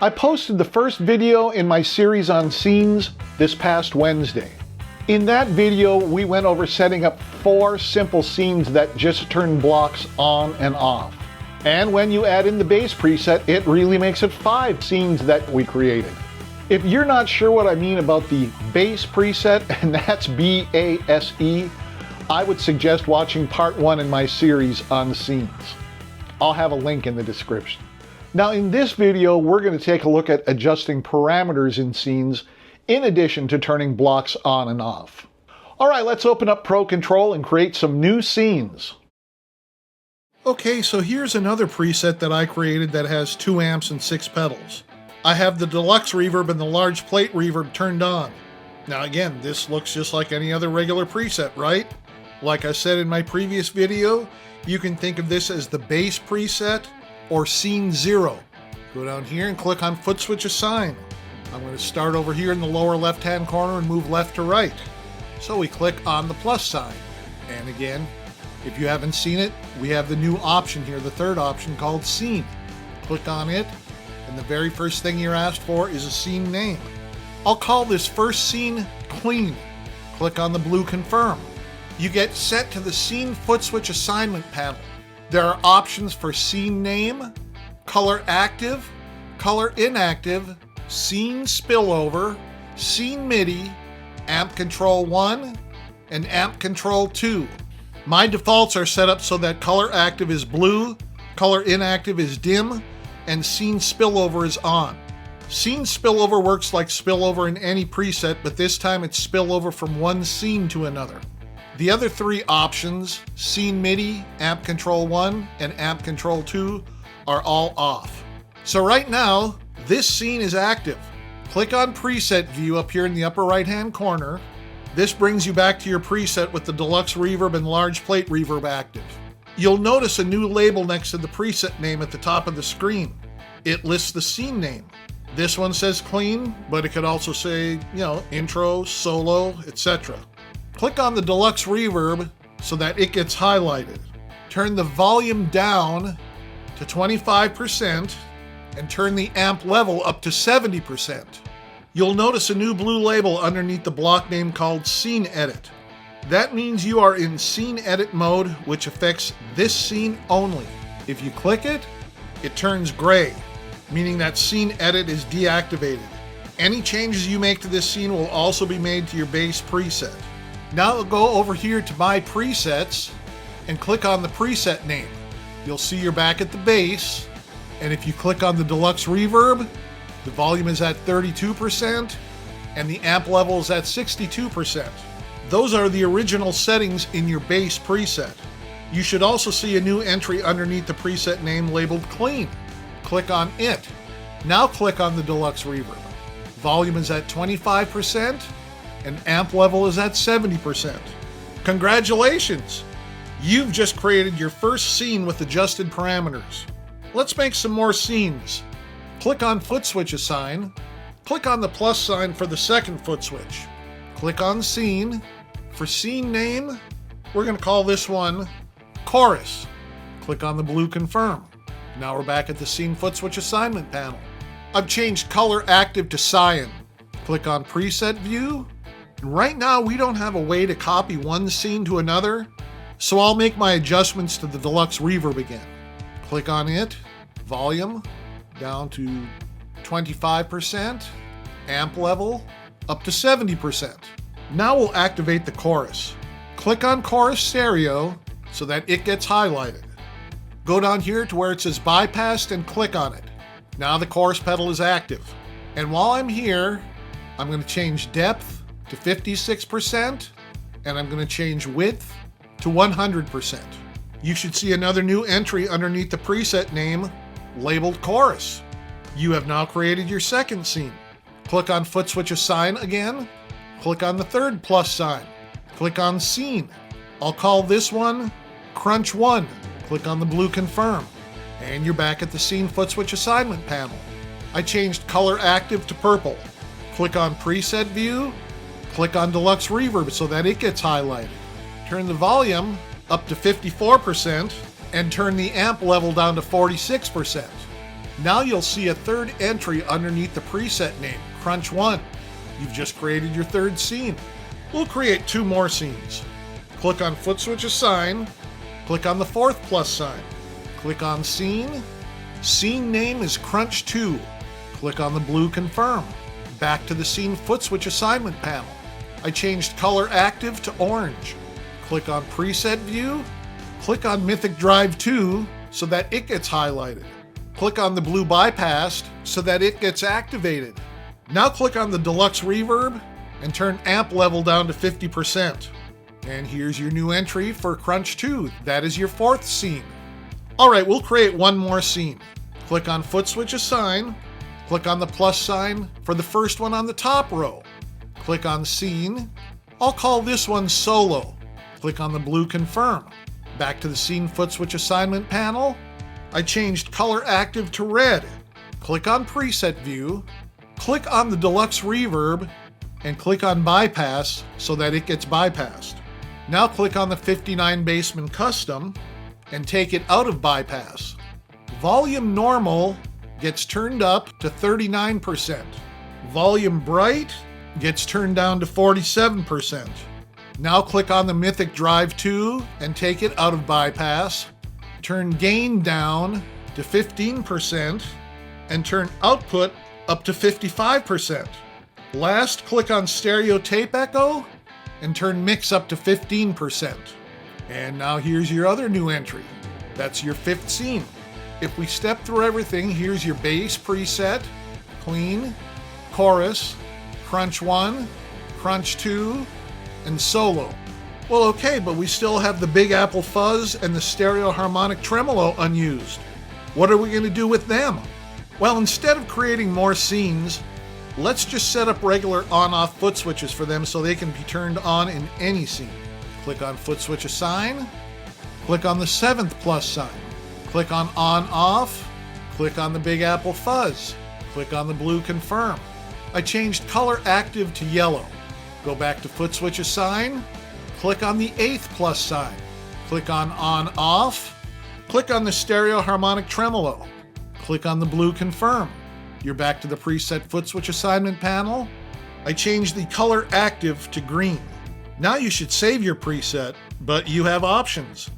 I posted the first video in my series on scenes this past Wednesday. In that video, we went over setting up 4 simple scenes that just turn blocks on and off. And when you add in the bass preset, it really makes it 5 scenes that we created. If you're not sure what I mean about the bass preset, and that's B-A-S-E, I would suggest watching part 1 in my series on scenes. I'll have a link in the description. Now in this video, we're going to take a look at adjusting parameters in scenes in addition to turning blocks on and off. All right, let's open up Pro Control and create some new scenes. Okay, so here's another preset that I created that has 2 amps and 6 pedals. I have the deluxe reverb and the large plate reverb turned on. Now again, this looks just like any other regular preset, right? Like I said in my previous video, you can think of this as the bass preset or scene 0. Go down here and click on foot switch assign. I'm going to start over here in the lower left hand corner and move left to right. So we click on the plus sign. And again, if you haven't seen it, we have the new option here, the third option called scene. Click on it, and the very first thing you're asked for is a scene name. I'll call this first scene clean. Click on the blue confirm. You get set to the scene foot switch assignment panel. There are options for scene name, color active, color inactive, scene spillover, scene MIDI, amp control 1, and amp control 2. My defaults are set up so that color active is blue, color inactive is dim, and scene spillover is on. Scene spillover works like spillover in any preset, but this time it's spillover from one scene to another. The other 3 options, scene MIDI, amp control 1, and amp control 2, are all off. So right now, this scene is active. Click on preset view up here in the upper right hand corner. This brings you back to your preset with the deluxe reverb and large plate reverb active. You'll notice a new label next to the preset name at the top of the screen. It lists the scene name. This one says clean, but it could also say, intro, solo, etc. Click on the deluxe reverb so that it gets highlighted. Turn the volume down to 25% and turn the amp level up to 70%. You'll notice a new blue label underneath the block name called Scene Edit. That means you are in Scene Edit mode, which affects this scene only. If you click it, it turns gray, meaning that Scene Edit is deactivated. Any changes you make to this scene will also be made to your bass preset. Now I'll go over here to My Presets and click on the preset name. You'll see you're back at the bass, and if you click on the deluxe reverb, the volume is at 32% and the amp level is at 62%. Those are the original settings in your bass preset. You should also see a new entry underneath the preset name labeled clean. Click on it. Now click on the deluxe reverb. Volume is at 25% and amp level is at 70%. Congratulations! You've just created your first scene with adjusted parameters. Let's make some more scenes. Click on foot switch assign. Click on the plus sign for the second foot switch. Click on scene. For scene name, we're going to call this one chorus. Click on the blue confirm. Now we're back at the scene foot switch assignment panel. I've changed color active to cyan. Click on preset view. And right now we don't have a way to copy one scene to another, so I'll make my adjustments to the deluxe reverb again. Click on it, volume down to 25%, amp level up to 70%. Now we'll activate the chorus. Click on chorus stereo so that it gets highlighted. Go down here to where it says bypassed and click on it. Now the chorus pedal is active. And while I'm here, I'm going to change depth to 56% and I'm going to change width to 100%. You should see another new entry underneath the preset name labeled chorus. You have now created your second scene. Click on foot switch assign again. Click on the third plus sign. Click on scene. I'll call this one crunch 1. Click on the blue confirm. And you're back at the scene foot switch assignment panel. I changed color active to purple. Click on preset view. Click on deluxe reverb so that it gets highlighted. Turn the volume up to 54% and turn the amp level down to 46%. Now you'll see a third entry underneath the preset name, Crunch 1. You've just created your third scene. We'll create 2 more scenes. Click on Foot Switch Assign, click on the 4th plus sign, click on Scene. Scene name is Crunch 2. Click on the blue Confirm. Back to the Scene Foot Switch Assignment panel. I changed Color Active to orange. Click on Preset View. Click on Mythic Drive 2 so that it gets highlighted. Click on the blue Bypassed so that it gets activated. Now click on the Deluxe Reverb and turn amp level down to 50%. And here's your new entry for Crunch 2. That is your 4th scene. Alright, we'll create 1 more scene. Click on Foot Switch Assign. Click on the plus sign for the first one on the top row. Click on Scene. I'll call this one Solo. Click on the blue Confirm. Back to the Scene Foot Switch Assignment panel. I changed Color Active to red. Click on Preset View. Click on the Deluxe Reverb and click on Bypass so that it gets bypassed. Now click on the 59 Bassman Custom and take it out of Bypass. Volume Normal gets turned up to 39%. Volume Bright gets turned down to 47%. Now click on the Mythic Drive 2 and take it out of Bypass. Turn Gain down to 15% and turn Output up to 55%. Last, click on Stereo Tape Echo and turn Mix up to 15%. And now here's your other new entry. That's your 5th scene. If we step through everything, here's your bass preset, Clean, Chorus, Crunch 1, Crunch 2, and Solo. Well, okay, but we still have the Big Apple Fuzz and the Stereo Harmonic Tremolo unused. What are we going to do with them? Well, instead of creating more scenes, let's just set up regular on-off foot switches for them so they can be turned on in any scene. Click on Foot Switch Assign, click on the 7th plus sign, click on On-Off, click on the Big Apple Fuzz, click on the blue Confirm. I changed Color Active to yellow. Go back to Foot Switch Assign, click on the 8th plus sign, click on On-Off, click on the Stereo Harmonic Tremolo, click on the blue Confirm. You're back to the preset Foot Switch Assignment panel. I changed the Color Active to green. Now you should save your preset, but you have options.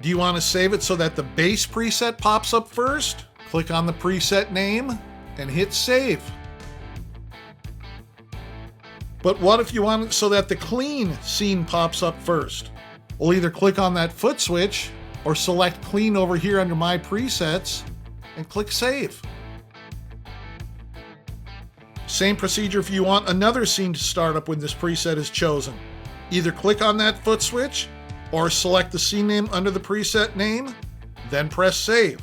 Do you want to save it so that the bass preset pops up first? Click on the preset name and hit Save. But what if you want it so that the clean scene pops up first? Well, either click on that foot switch or select Clean over here under My Presets and click Save. Same procedure if you want another scene to start up when this preset is chosen. Either click on that foot switch or select the scene name under the preset name, then press Save.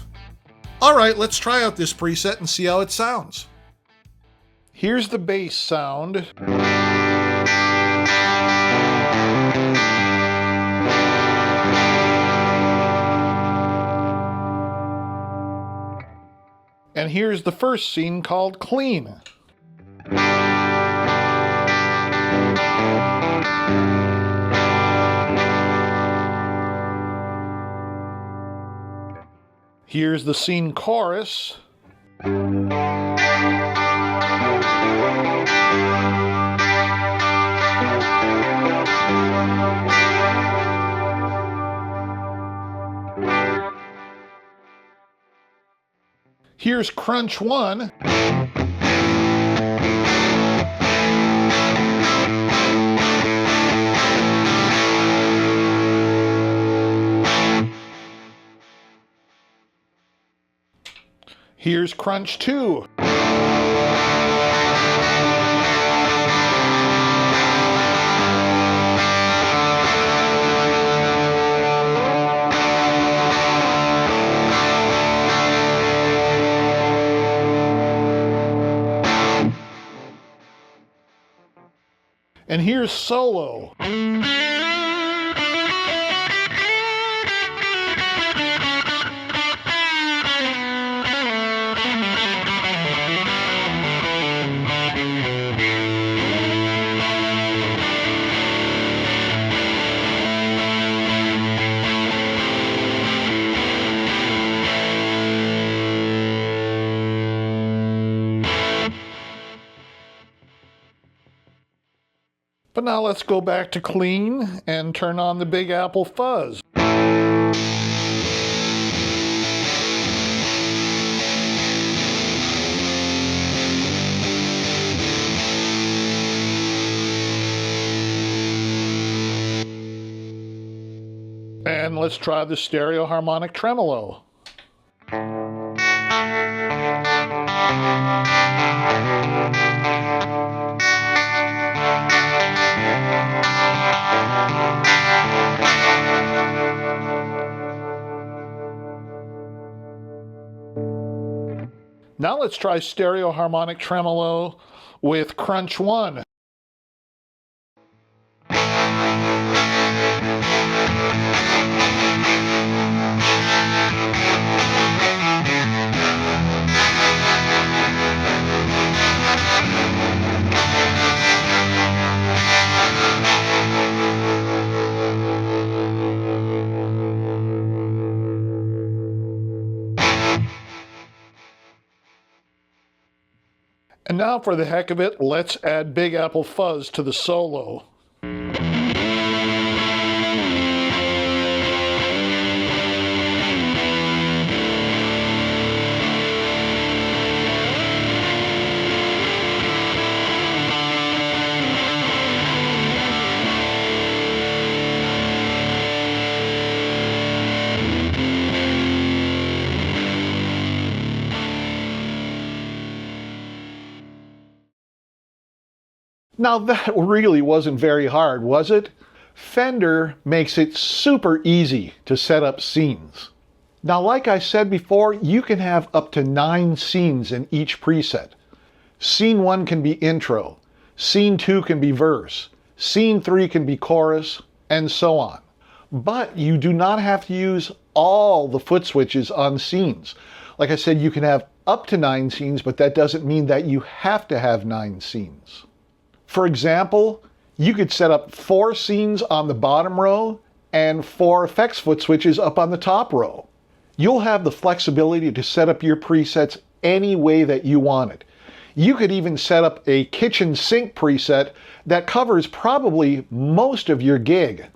Alright, let's try out this preset and see how it sounds. Here's the bass sound. And here's the first scene called Clean. Here's the scene chorus. Here's Crunch 1. Here's Crunch 2. And here's Solo. But now let's go back to clean and turn on the Big Apple fuzz. And let's try the stereo harmonic tremolo. Now let's try stereo harmonic tremolo with Crunch 1. And now for the heck of it, let's add Big Apple fuzz to the solo. Now that really wasn't very hard, was it? Fender makes it super easy to set up scenes. Now, like I said before, you can have up to 9 scenes in each preset. Scene 1 can be intro, scene 2 can be verse, scene 3 can be chorus, and so on. But you do not have to use all the foot switches on scenes. Like I said, you can have up to 9 scenes, but that doesn't mean that you have to have 9 scenes. For example, you could set up 4 scenes on the bottom row and 4 effects foot switches up on the top row. You'll have the flexibility to set up your presets any way that you want it. You could even set up a kitchen sink preset that covers probably most of your gig.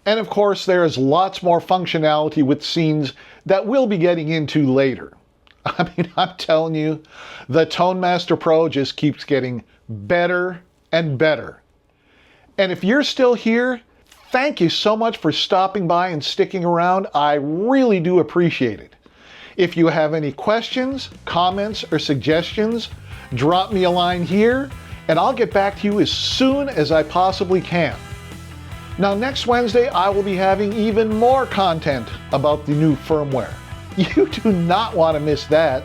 And of course, there's lots more functionality with scenes that we'll be getting into later. I mean, I'm telling you, the Tone Master Pro just keeps getting better and better. And if you're still here, thank you so much for stopping by and sticking around. I really do appreciate it. If you have any questions, comments, or suggestions, drop me a line here, and I'll get back to you as soon as I possibly can. Now, next Wednesday, I will be having even more content about the new firmware. You do not want to miss that.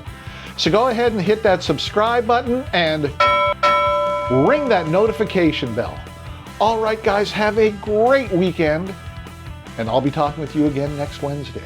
So go ahead and hit that subscribe button and ring that notification bell. All right, guys, have a great weekend, and I'll be talking with you again next Wednesday.